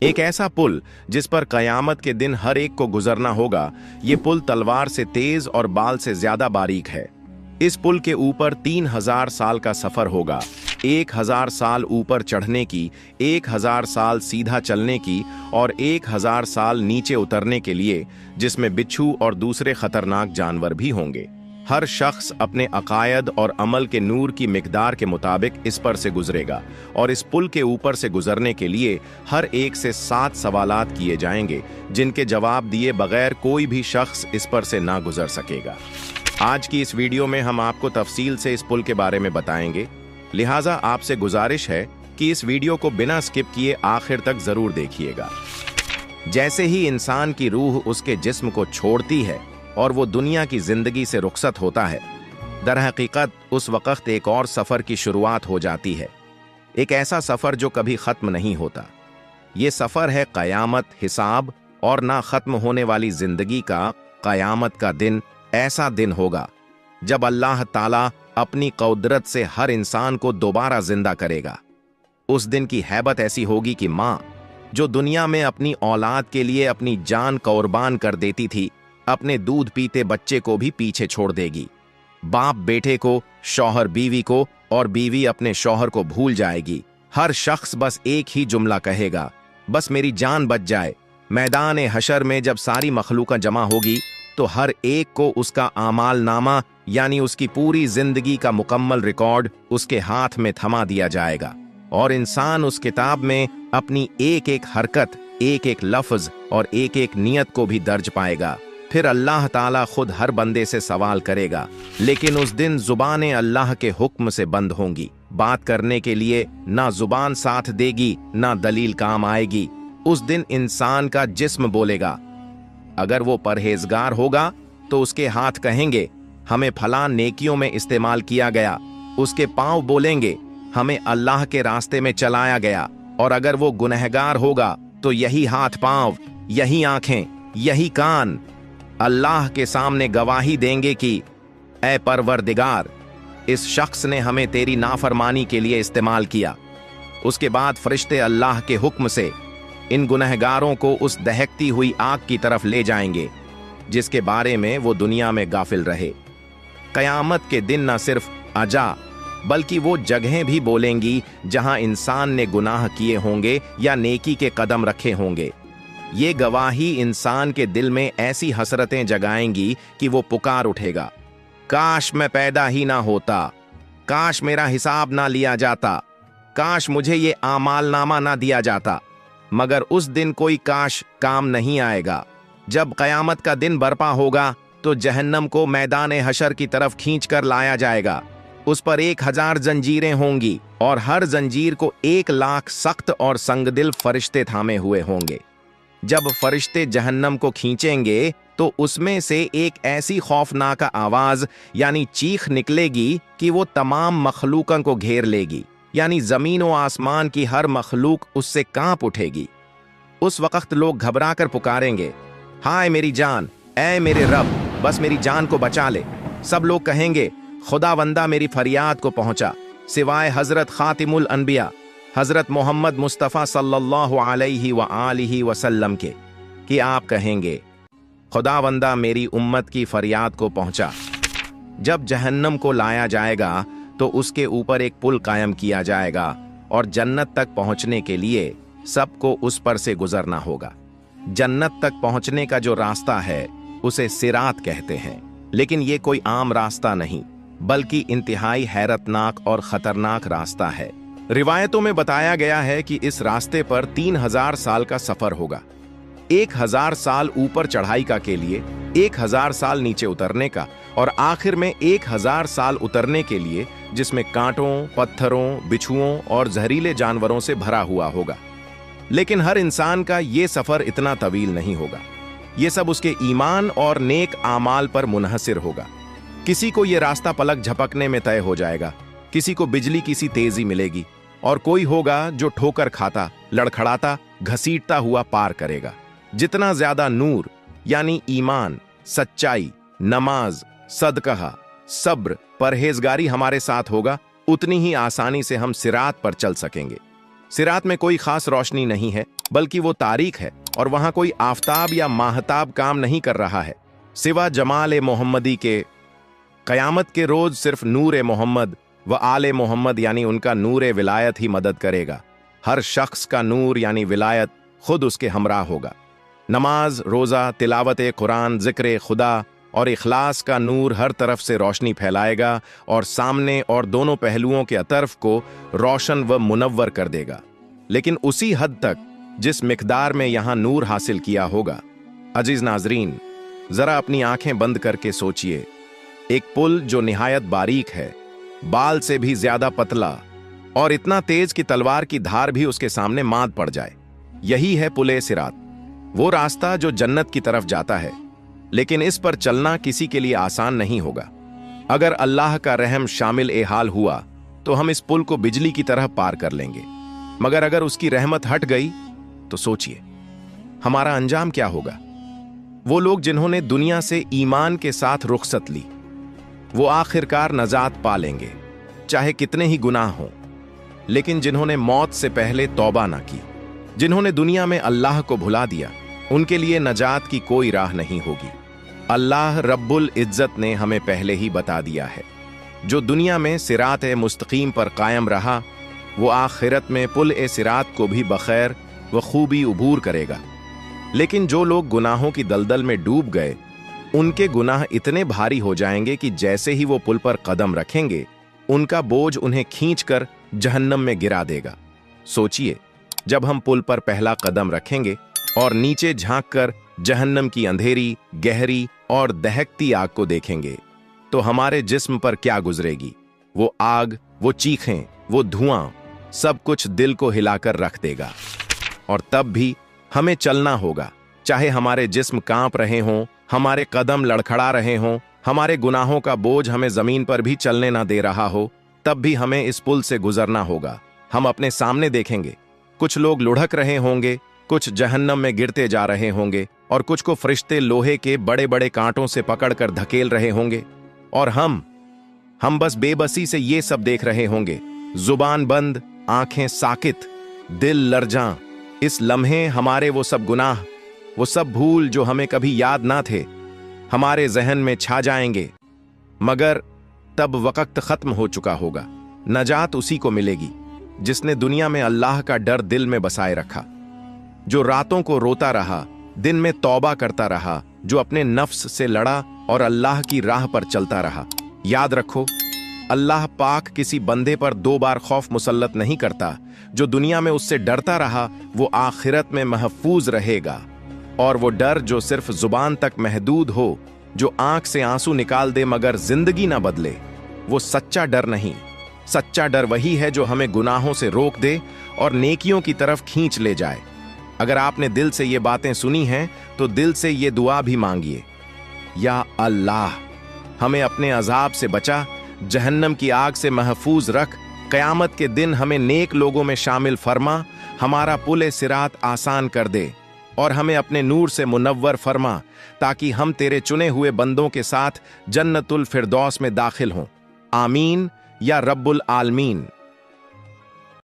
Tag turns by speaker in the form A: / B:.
A: एक ऐसा पुल जिस पर कयामत के दिन हर एक को गुजरना होगा। ये पुल तलवार से तेज और बाल से ज्यादा बारीक है। इस पुल के ऊपर 3000 साल का सफर होगा। 1000 साल ऊपर चढ़ने की, 1000 साल सीधा चलने की और 1000 साल नीचे उतरने के लिए, जिसमें बिच्छू और दूसरे खतरनाक जानवर भी होंगे। हर शख्स अपने अकायद और अमल के नूर की मिकदार के मुताबिक इस पर से गुजरेगा और इस पुल के ऊपर से गुजरने के लिए हर एक से 7 सवालात किए जाएंगे, जिनके जवाब दिए बगैर कोई भी शख्स इस पर से ना गुजर सकेगा। आज की इस वीडियो में हम आपको तफसील से इस पुल के बारे में बताएंगे, लिहाजा आपसे गुजारिश है कि इस वीडियो को बिना स्किप किए आखिर तक जरूर देखिएगा। जैसे ही इंसान की रूह उसके जिस्म को छोड़ती है और वो दुनिया की जिंदगी से रुखसत होता है, दरहकीकत उस वक्त एक और सफर की शुरुआत हो जाती है। एक ऐसा सफर जो कभी खत्म नहीं होता। ये सफर है कयामत, हिसाब और ना खत्म होने वाली जिंदगी का। कयामत का दिन ऐसा दिन होगा जब अल्लाह ताला अपनी कुदरत से हर इंसान को दोबारा जिंदा करेगा। उस दिन की हैबत ऐसी होगी कि माँ जो दुनिया में अपनी औलाद के लिए अपनी जान कुर्बान कर देती थी, अपने दूध पीते बच्चे को भी पीछे छोड़ देगी। बाप बेटे को, शौहर बीवी को और बीवी अपने शौहर को भूल जाएगी। हर शख्स बस एक ही जुमला कहेगा, बस मेरी जान बच जाए। मैदान हशर में जब सारी मखलूका जमा होगी तो हर एक को उसका आमाल नामा यानी उसकी पूरी जिंदगी का मुकम्मल रिकॉर्ड उसके हाथ में थमा दिया जाएगा और इंसान उस किताब में अपनी एक एक हरकत, एक एक लफ्ज और एक एक नियत को भी दर्ज पाएगा। फिर अल्लाह ताला खुद हर बंदे से सवाल करेगा, लेकिन उस दिन जुबानें अल्लाह के हुक्म से बंद होंगी। बात करने के लिए ना जुबान साथ देगी, ना दलील काम आएगी। उस दिन इंसान का जिस्म बोलेगा। अगर वो परहेजगार होगा तो उसके हाथ कहेंगे, हमें फलां नेकियों में इस्तेमाल किया गया। उसके पांव बोलेंगे, हमें अल्लाह के रास्ते में चलाया गया। और अगर वो गुनहगार होगा तो यही हाथ पांव, यही आंखें, यही कान अल्लाह के सामने गवाही देंगे कि ऐ परवरदिगार, इस शख्स ने हमें तेरी नाफरमानी के लिए इस्तेमाल किया। उसके बाद फरिश्ते अल्लाह के हुक्म से इन गुनहगारों को उस दहकती हुई आग की तरफ ले जाएंगे जिसके बारे में वो दुनिया में गाफिल रहे। कयामत के दिन न सिर्फ अजा बल्कि वो जगहें भी बोलेंगी जहां इंसान ने गुनाह किए होंगे या नेकी के कदम रखे होंगे। ये गवाही इंसान के दिल में ऐसी हसरतें जगाएंगी कि वो पुकार उठेगा, काश मैं पैदा ही ना होता, काश मेरा हिसाब ना लिया जाता, काश मुझे ये आमालनामा ना दिया जाता। मगर उस दिन कोई काश काम नहीं आएगा। जब कयामत का दिन बरपा होगा तो जहन्नम को मैदान हशर की तरफ खींच कर लाया जाएगा। उस पर 1000 जंजीरें होंगी और हर जंजीर को 1 लाख सख्त और संगदिल फरिश्ते थामे हुए होंगे। जब फरिश्ते जहन्नम को खींचेंगे तो उसमें से एक ऐसी खौफनाक आवाज यानी चीख निकलेगी कि वो तमाम मखलूकों को घेर लेगी, यानी जमीन व आसमान की हर मखलूक उससे कांप उठेगी। उस वक्त लोग घबरा कर पुकारेंगे, हाय मेरी जान, ऐ मेरे रब, बस मेरी जान को बचा ले। सब लोग कहेंगे, खुदावंदा मेरी फरियाद को पहुंचा, सिवाय हजरत खातिमुल अनबिया हजरत मोहम्मद मुस्तफ़ा सल्लल्लाहु अलैहि व आलिहि वसल्लम के, कि आप कहेंगे, खुदावंदा मेरी उम्मत की फरियाद को पहुंचा। जब जहन्नम को लाया जाएगा तो उसके ऊपर एक पुल कायम किया जाएगा और जन्नत तक पहुंचने के लिए सबको उस पर से गुजरना होगा। जन्नत तक पहुंचने का जो रास्ता है उसे सिरात कहते हैं, लेकिन ये कोई आम रास्ता नहीं बल्कि इंतहाई हैरतनाक और खतरनाक रास्ता है। रिवायतों में बताया गया है कि इस रास्ते पर 3000 साल का सफर होगा। 1000 साल ऊपर चढ़ाई का के लिए, 1000 साल नीचे उतरने का और आखिर में 1000 साल उतरने के लिए, जिसमें कांटों, पत्थरों, बिच्छुओं और जहरीले जानवरों से भरा हुआ होगा। लेकिन हर इंसान का ये सफर इतना तवील नहीं होगा। ये सब उसके ईमान और नेक आमाल पर मुनहसिर होगा। किसी को ये रास्ता पलक झपकने में तय हो जाएगा, किसी को बिजली की सी तेजी मिलेगी और कोई होगा जो ठोकर खाता, लड़खड़ाता, घसीटता हुआ पार करेगा। जितना ज्यादा नूर यानी ईमान, सच्चाई, नमाज, सदका, सब्र, परहेजगारी हमारे साथ होगा, उतनी ही आसानी से हम सिरात पर चल सकेंगे। सिरात में कोई खास रोशनी नहीं है, बल्कि वो तारीख है और वहां कोई आफताब या माहताब काम नहीं कर रहा है सिवा जमाल मोहम्मदी के। कयामत के रोज सिर्फ नूर मोहम्मद व आले मोहम्मद यानी उनका नूर विलायत ही मदद करेगा। हर शख्स का नूर यानी विलायत खुद उसके हमराह होगा। नमाज, रोज़ा, तिलावत कुरान, ज़िक्र खुदा और इखलास का नूर हर तरफ से रोशनी फैलाएगा और सामने और दोनों पहलुओं के अतर्फ को रोशन व मुनव्वर कर देगा, लेकिन उसी हद तक जिस मिकदार में यहां नूर हासिल किया होगा। अजीज नाजरीन, जरा अपनी आंखें बंद करके सोचिए, एक पुल जो निहायत बारीक है, बाल से भी ज्यादा पतला और इतना तेज कि तलवार की धार भी उसके सामने मात पड़ जाए, यही है पुल सिरात, वो रास्ता जो जन्नत की तरफ जाता है। लेकिन इस पर चलना किसी के लिए आसान नहीं होगा। अगर अल्लाह का रहम शामिल ए हाल हुआ तो हम इस पुल को बिजली की तरह पार कर लेंगे, मगर अगर उसकी रहमत हट गई तो सोचिए हमारा अंजाम क्या होगा। वो लोग जिन्होंने दुनिया से ईमान के साथ रुखसत ली, वो आखिरकार नजात पा लेंगे, चाहे कितने ही गुनाह हों। लेकिन जिन्होंने मौत से पहले तौबा ना की, जिन्होंने दुनिया में अल्लाह को भुला दिया, उनके लिए नजात की कोई राह नहीं होगी। अल्लाह रब्बुल इज्जत ने हमें पहले ही बता दिया है, जो दुनिया में सिरात मुस्तकीम पर कायम रहा, वो आखिरत में पुल सिरात को भी बखैर व खूबी उबूर करेगा। लेकिन जो लोग गुनाहों की दलदल में डूब गए, उनके गुनाह इतने भारी हो जाएंगे कि जैसे ही वो पुल पर कदम रखेंगे, उनका बोझ उन्हें खींचकर जहन्नम में गिरा देगा। सोचिए, जब हम पुल पर पहला कदम रखेंगे और नीचे झांककर जहन्नम की अंधेरी, गहरी और दहकती आग को देखेंगे, तो हमारे जिस्म पर क्या गुजरेगी। वो आग, वो चीखें, वो धुआं, सब कुछ दिल को हिलाकर रख देगा। और तब भी हमें चलना होगा, चाहे हमारे जिस्म कांप रहे हों, हमारे कदम लड़खड़ा रहे हों, हमारे गुनाहों का बोझ हमें जमीन पर भी चलने ना दे रहा हो, तब भी हमें इस पुल से गुजरना होगा। हम अपने सामने देखेंगे, कुछ लोग लुढ़क रहे होंगे, कुछ जहन्नम में गिरते जा रहे होंगे और कुछ को फरिश्ते लोहे के बड़े बड़े कांटों से पकड़कर धकेल रहे होंगे, और हम बस बेबसी से ये सब देख रहे होंगे, जुबान बंद, आंखें साकित, दिल लरजां। इस लम्हे हमारे वो सब गुनाह, वो सब भूल जो हमें कभी याद ना थे, हमारे जहन में छा जाएंगे। मगर तब वक्त खत्म हो चुका होगा। नजात उसी को मिलेगी जिसने दुनिया में अल्लाह का डर दिल में बसाए रखा, जो रातों को रोता रहा, दिन में तौबा करता रहा, जो अपने नफ्स से लड़ा और अल्लाह की राह पर चलता रहा। याद रखो, अल्लाह पाक किसी बंदे पर 2 बार खौफ मुसल्लत नहीं करता। जो दुनिया में उससे डरता रहा, वो आखिरत में महफूज रहेगा। और वो डर जो सिर्फ जुबान तक महदूद हो, जो आंख से आंसू निकाल दे मगर जिंदगी ना बदले, वो सच्चा डर नहीं। सच्चा डर वही है जो हमें गुनाहों से रोक दे और नेकियों की तरफ खींच ले जाए। अगर आपने दिल से ये बातें सुनी हैं तो दिल से ये दुआ भी मांगिए, या अल्लाह हमें अपने अजाब से बचा, जहन्नम की आग से महफूज रख, कयामत के दिन हमें नेक लोगों में शामिल फरमा, हमारा पुल सिरात आसान कर दे और हमें अपने नूर से मुनव्वर फरमा, ताकि हम तेरे चुने हुए बंदों के साथ जन्नतुल फिरदौस में दाखिल हों। आमीन या रब्बुल आलमीन।